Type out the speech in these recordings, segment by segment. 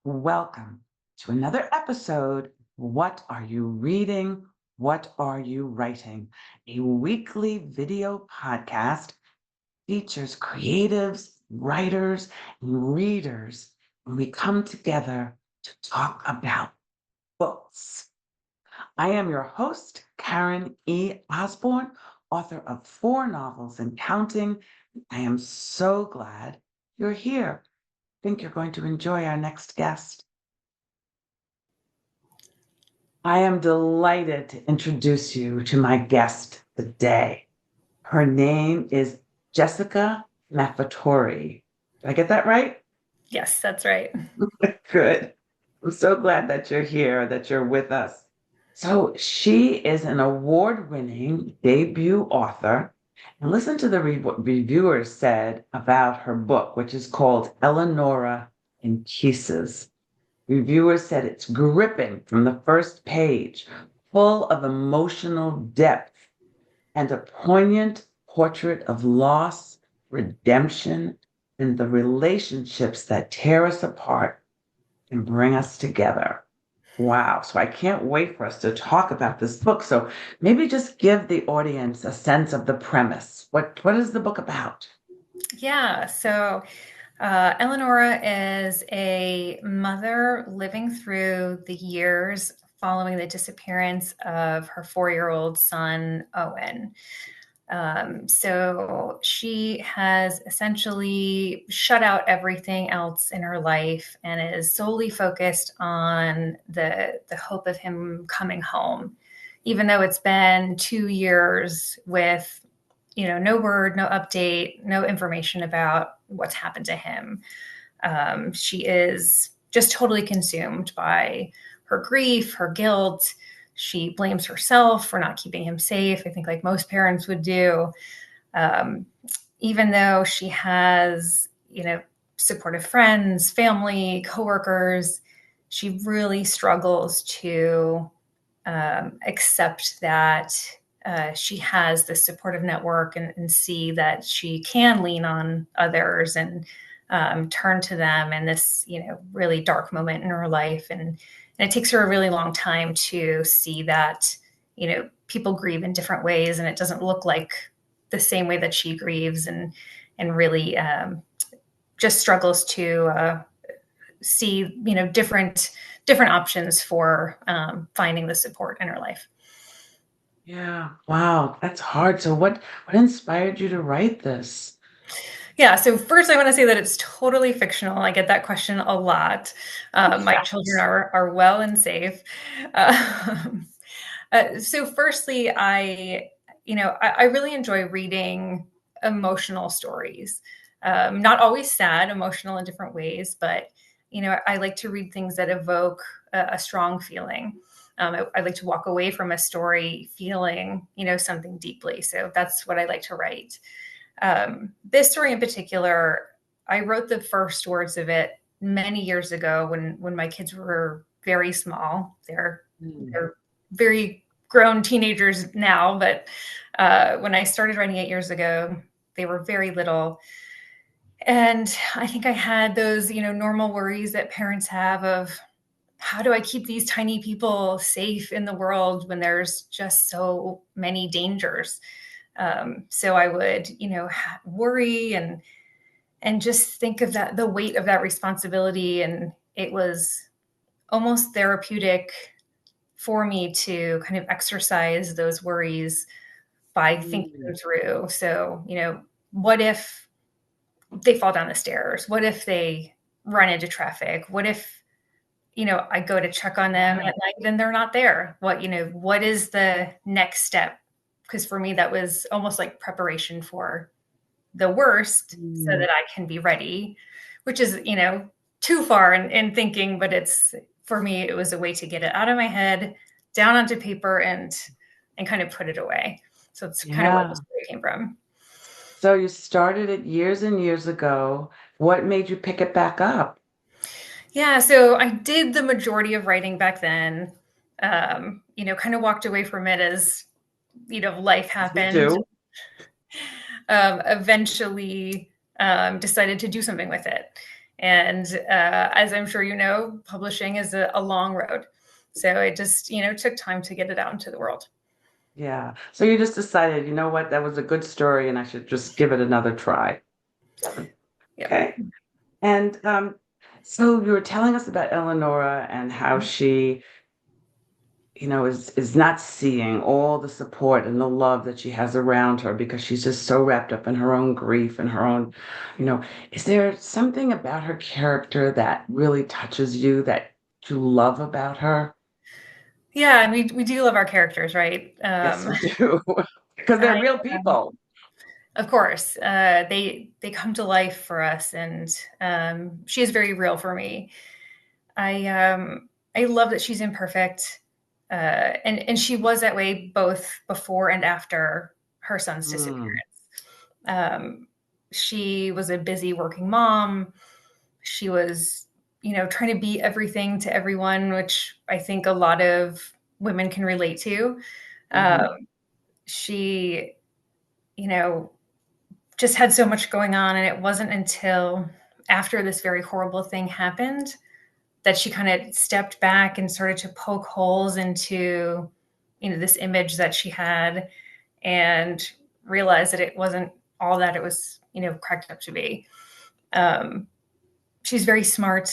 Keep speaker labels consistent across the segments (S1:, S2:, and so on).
S1: Welcome to another episode. What are you reading? What are you writing? A weekly video podcast features creatives, writers, and readers when we come together to talk about books. I am your host, Karen E. Osborne, author of 4 novels and counting. I am so glad you're here. I think you're going to enjoy our next guest. I am delighted to introduce you to my guest today. Her name is Jessica Maffetore. Did I get that right?
S2: Yes, that's right.
S1: Good. I'm so glad that you're here, that you're with us. So, she is an award winning debut author. And listen to what reviewers said about her book, which is called Eleonora in Pieces. Reviewers said it's gripping from the first page, full of emotional depth, and a poignant portrait of loss, redemption, and the relationships that tear us apart and bring us together. Wow. So I can't wait for us to talk about this book. So maybe just give the audience a sense of the premise. What is the book about?
S2: Yeah. Eleonora is a mother living through the years following the disappearance of her 4-year-old son, Owen. So she has essentially shut out everything else in her life and is solely focused on the hope of him coming home, even though it's been 2 years with no word, no update, no information about what's happened to him. She is just totally consumed by her grief, her guilt. She blames herself for not keeping him safe, I think, like most parents would do. Um, Even though she has, supportive friends, family, coworkers, she really struggles to accept that she has this supportive network and see that she can lean on others and turn to them in this, really dark moment in her life. And it takes her a really long time to see that, people grieve in different ways and it doesn't look like the same way that she grieves and really just struggles to see, different options for finding the support in her life.
S1: Yeah. Wow. That's hard. So what inspired you to write this?
S2: Yeah, so first I want to say that it's totally fictional. I get that question a lot. My children are well and safe. Um, so firstly, I really enjoy reading emotional stories. Not always sad, emotional in different ways, but I like to read things that evoke a strong feeling. I like to walk away from a story feeling, something deeply. So that's what I like to write. This story in particular, I wrote the first words of it many years ago when my kids were very small.
S1: Mm.
S2: They're very grown teenagers now, but when I started writing 8 years ago, they were very little. And I think I had those, normal worries that parents have of how do I keep these tiny people safe in the world when there's just so many dangers. So I would, worry and just think of the weight of that responsibility. And it was almost therapeutic for me to kind of exercise those worries by thinking
S1: Mm.
S2: them through. So, what if they fall down the stairs? What if they run into traffic? What if, I go to check on them at night and they're not there? What is the next step? Because for me, that was almost like preparation for the worst so
S1: Mm.
S2: that I can be ready, which is, too far in thinking, but it's for me, it was a way to get it out of my head, down onto paper and kind of put it away. So it's kind of where the
S1: Yeah.
S2: story came from.
S1: So you started it years and years ago. What made you pick it back up?
S2: Yeah, so I did the majority of writing back then. Kind of walked away from it as, life
S1: Me
S2: happened.
S1: too.
S2: Eventually decided to do something with it. And as I'm sure you know, publishing is a long road. So it just, took time to get it out into the world.
S1: Yeah. So you just decided, you know what, that was a good story and I should just give it another try.
S2: Yep.
S1: Okay. And so you were telling us about Eleonora and how she, is not seeing all the support and the love that she has around her because she's just so wrapped up in her own grief and her own, you know, is there something about her character that really touches you that you love about her?
S2: Yeah, and we do love our characters, right?
S1: Yes, we do. Because they're
S2: I,
S1: real people.
S2: of course, they come to life for us, and she is very real for me. I love that she's imperfect, and she was that way both before and after her son's disappearance.
S1: Mm,
S2: Um, she was a busy working mom. She was, trying to be everything to everyone, which I think a lot of women can relate to.
S1: hmm.
S2: Um, she, you know, just had so much going on. And it wasn't until after this very horrible thing happened that she kind of stepped back and started to poke holes into, this image that she had and realized that it wasn't all that it was, cracked up to be. Um, she's very smart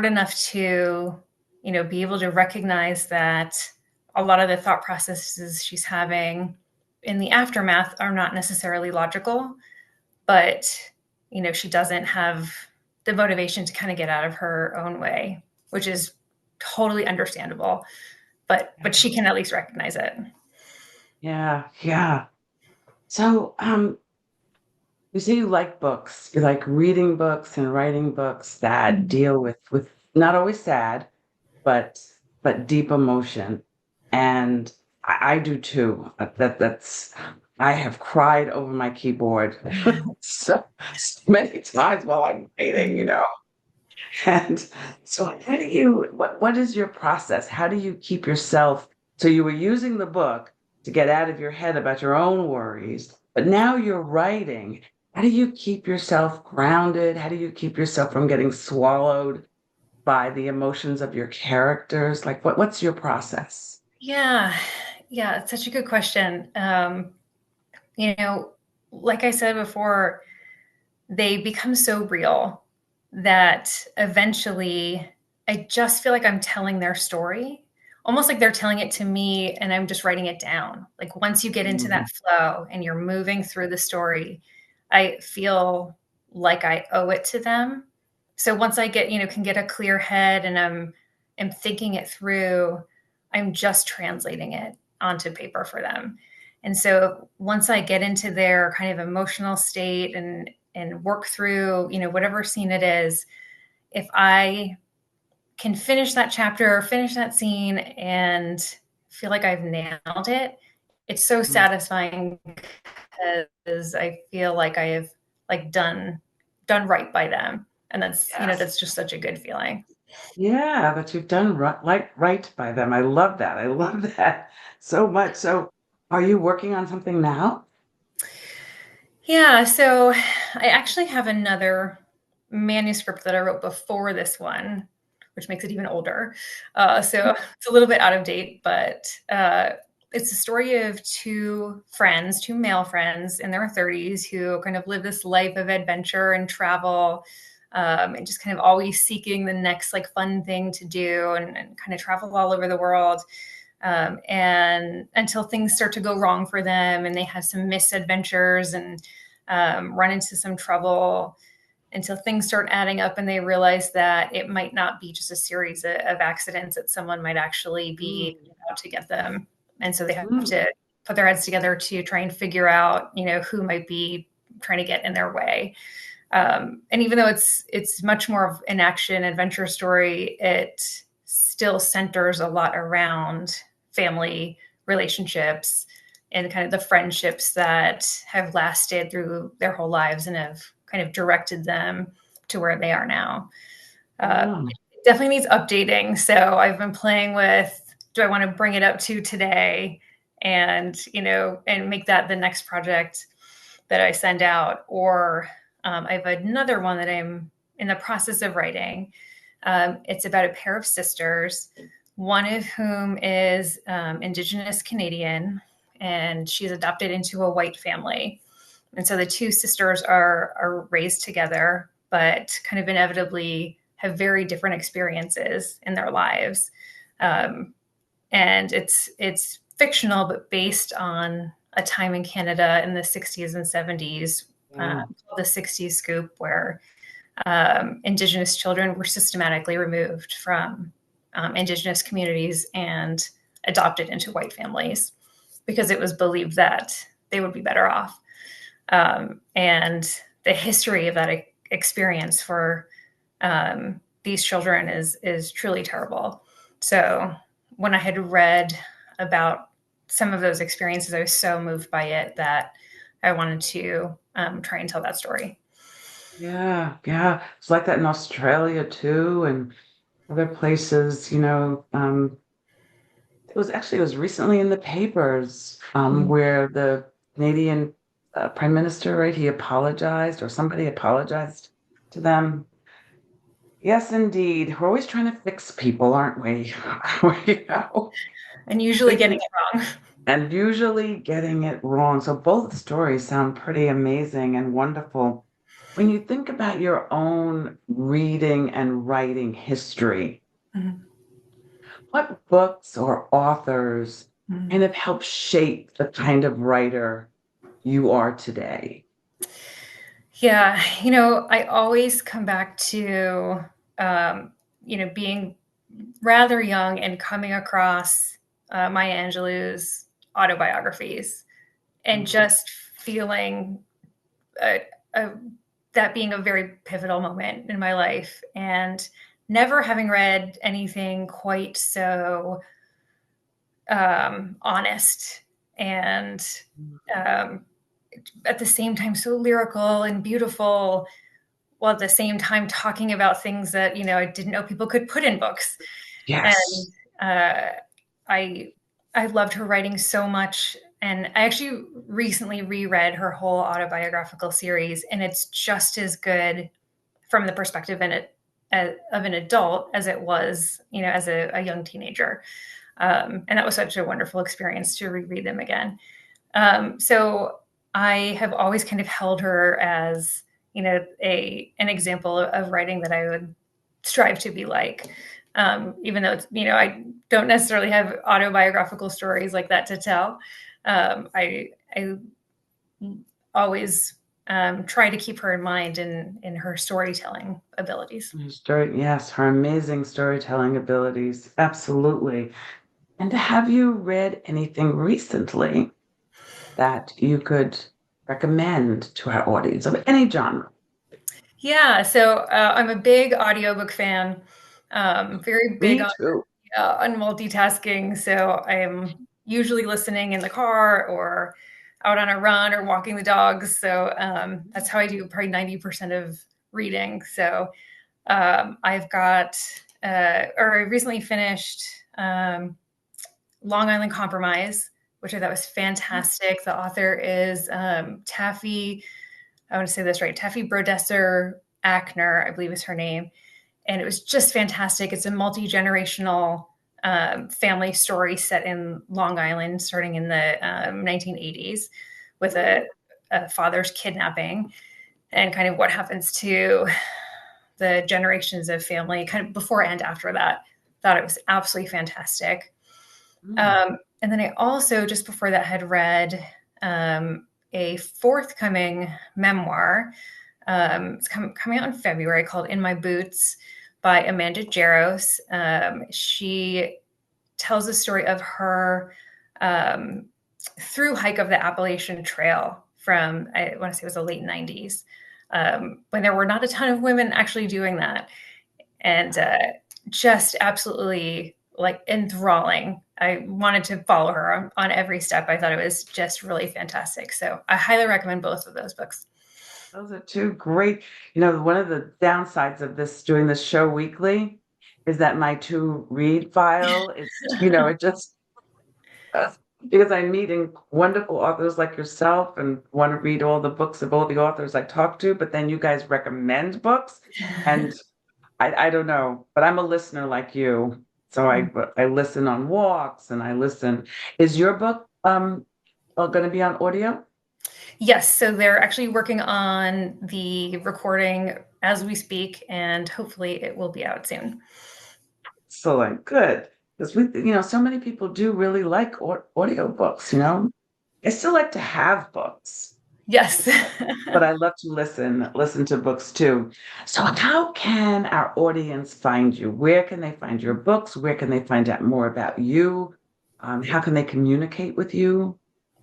S2: enough to, be able to recognize that a lot of the thought processes she's having in the aftermath are not necessarily logical, but, she doesn't have the motivation to kind of get out of her own way, which is totally understandable. But she can at least recognize it.
S1: Yeah, yeah. So, you say you like books. You like reading books and writing books that
S2: Mhm.
S1: deal with not always sad, but deep emotion. And I do too. That's I have cried over my keyboard so many times while I'm writing. And so how do you what is your process? How do you keep yourself so you were using the book to get out of your head about your own worries, but now you're writing. How do you keep yourself grounded? How do you keep yourself from getting swallowed by the emotions of your characters? Like what's your process?
S2: Yeah. Yeah. It's such a good question. You know, like I said before, they become so real that eventually I just feel like I'm telling their story, almost like they're telling it to me and I'm just writing it down. Like once you get into
S1: Mhm.
S2: that flow and you're moving through the story, I feel like I owe it to them. So once I get, can get a clear head and am thinking it through, I'm just translating it onto paper for them. And so once I get into their kind of emotional state and work through, whatever scene it is, if I can finish that chapter or finish that scene and feel like I've nailed it, it's so
S1: Mm.
S2: satisfying because I feel like I have like done right by them. And that's,
S1: Yes.
S2: that's just such a good feeling.
S1: Yeah, that you've done right by them. I love that. I love that so much. So, are you working on something now?
S2: Yeah, so I actually have another manuscript that I wrote before this one, which makes it even older. So it's a little bit out of date, but it's a story of two friends, two male friends in their 30s who kind of live this life of adventure and travel, and just kind of always seeking the next like fun thing to do and kind of travel all over the world. And until things start to go wrong for them and they have some misadventures and run into some trouble until things start adding up and they realize that it might not be just a series of accidents, that someone might actually be
S1: Mm,
S2: out to get them. And so they have
S1: mm,
S2: to put their heads together to try and figure out, who might be trying to get in their way. And even though it's much more of an action adventure story, it still centers a lot around family relationships and kind of the friendships that have lasted through their whole lives and have kind of directed them to where they are now.
S1: yeah.
S2: It definitely needs updating. So I've been playing with, do I want to bring it up to today and, and make that the next project that I send out, or I have another one that I'm in the process of writing. It's about a pair of sisters, one of whom is Indigenous Canadian, and she's adopted into a white family. And so the two sisters are raised together, but kind of inevitably have very different experiences in their lives. Um, and it's fictional, but based on a time in Canada in the 60s and 70s,
S1: Yeah.
S2: called the 60s scoop, where Indigenous children were systematically removed from Indigenous communities and adopted into white families because it was believed that they would be better off. And the history of that experience for these children is truly terrible. So when I had read about some of those experiences, I was so moved by it that I wanted to try and tell that story.
S1: Yeah, yeah. It's like that in Australia too, and other places, it was recently in the papers, where the Canadian Prime Minister, right, he apologized or somebody apologized to them. Yes, indeed. We're always trying to fix people, aren't we? You know,
S2: And usually getting
S1: thinking
S2: it wrong.
S1: and usually getting it wrong. So both stories sound pretty amazing and wonderful. When you think about your own reading and writing history,
S2: Mhm.
S1: what books or authors kind
S2: Mhm.
S1: of help shape the kind of writer you are today?
S2: Yeah, I always come back to, um, being rather young and coming across Maya Angelou's autobiographies and
S1: Mm.
S2: just feeling uh, uh, that being a very pivotal moment in my life, and never having read anything quite so honest and um, at the same time so lyrical and beautiful, while at the same time talking about things that I didn't know people could put in books. And
S1: Yes.
S2: uh, I I loved her writing so much. And I actually recently reread her whole autobiographical series, and it's just as good from the perspective of an adult as it was, as a young teenager. And that was such a wonderful experience to reread them again. So I have always kind of held her as, a an example of writing that I would strive to be like. Even though it's, I don't necessarily have autobiographical stories like that to tell. I always try to keep her in mind in her storytelling abilities.
S1: Yes, her amazing storytelling abilities. Absolutely. And have you read anything recently that you could recommend to our audience of any genre?
S2: Yeah, so I'm a big audiobook fan, very big
S1: Me too.
S2: on multitasking. So I'm usually listening in the car or out on a run or walking the dogs. So that's how I do probably 90% of reading. So I've got, or I recently finished Long Island Compromise, which I thought was fantastic. The author is Taffy, I want to say this right, Taffy Brodesser Ackner, I believe is her name. And it was just fantastic. It's a multi-generational family story set in Long Island, starting in the 1980s, with a father's kidnapping and kind of what happens to the generations of family, kind of before and after that. Thought it was absolutely fantastic.
S1: Mm.
S2: And then I also, just before that, had read a forthcoming memoir. It's coming out in February, called In My Boots by Amanda Jaros. She tells the story of her through hike of the Appalachian Trail from, I want to say it was the late 90s, when there were not a ton of women actually doing that. And just absolutely like enthralling. I wanted to follow her on every step. I thought it was just really fantastic. So I highly recommend both of those books.
S1: Those are two great. One of the downsides of this doing this show weekly is that my to read file is, it just because I'm meeting wonderful authors like yourself and want to read all the books of all the authors I talk to, but then you guys recommend books. And I don't know, but I'm a listener like you. So I listen on walks and I listen. Is your book going to be on audio?
S2: Yes, so they're actually working on the recording as we speak, and hopefully it will be out soon.
S1: Excellent, good. Because so many people do really like audio books, I still like to have books,
S2: Yes.
S1: but I love to listen to books too. So how can our audience find you? Where can they find your books? Where can they find out more about you? How can they communicate with you?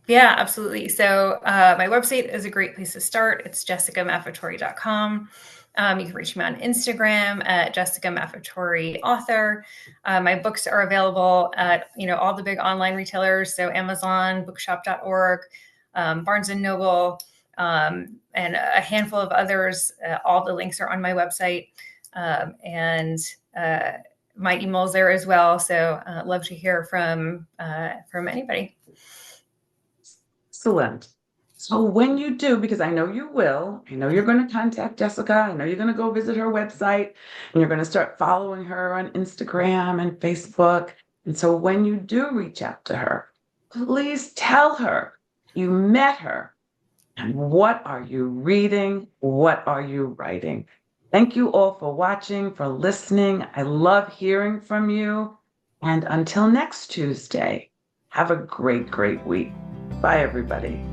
S2: Yeah, absolutely. So my website is a great place to start. It's jessicamaffetore.com. You can reach me on Instagram at Jessica Maffetore Author. My books are available at all the big online retailers, so Amazon, Bookshop.org, Barnes and Noble, and a handful of others. All the links are on my website, and my email's there as well. So love to hear from anybody.
S1: Excellent. So when you do, because I know you will, I know you're going to contact Jessica. I know you're going to go visit her website and you're going to start following her on Instagram and Facebook. And so when you do reach out to her, please tell her you met her and what are you reading? What are you writing? Thank you all for watching, for listening. I love hearing from you. And until next Tuesday, have a great, great week. Bye, everybody.